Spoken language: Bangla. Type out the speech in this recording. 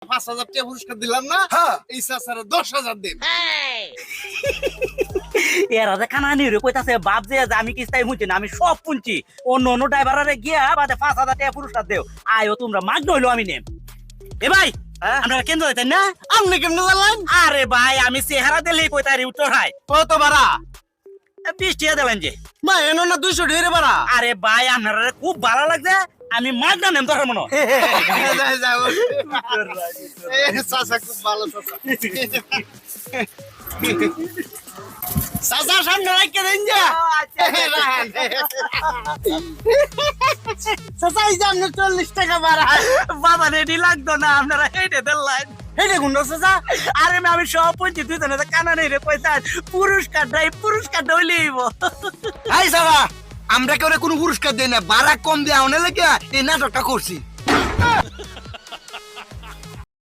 5,000 টাকা পুরস্কার দিলাম না, এই চাচারে 10,000 দিন। এরা যে কানানি রে কইতাছে বাপ যে আমি কিস্তাই মুছি না, আমি সব শুনছি। অন্য ড্রাইভারে গিয়া বাদে 5,000 টাকা পুরস্কার দেও। আয়ো তোমরা মাগ নইলো আমি নেম। এ ভাই আমরা কেন যাইতেন না? আপনি কেমনে জানলেন? আরে ভাই আমি চেহারা দিলেই কইতারি উত্তর হাই কত ভাড়া? 20 টাকা দিলেন যে। মা এনো না 200 ঢেরে ভাড়া। আরে ভাই আপনারা খুব ভালো লাগছে, আমি মাগ না নেম তোর মনে। চাচা খুব ভালো চাচা। চাচা সামনে রাখতে দেন যা। চাচা এই যে আপনার 40 টাকা ভাড়া। বাবা রেডি লাগতো না, আপনারা হেঁটে দিলেন। এই দেখুন না চাচা, আরে আমি সব শুনছি তুই জানে কানানি রে কইতাছ পুরস্কারটা হইলেইব। এই চাচা আমরা কেউ কোনো পুরস্কার দেই না, ভাড়া কম দেওয়া অনেক লেগে এই নাটকটা করছি।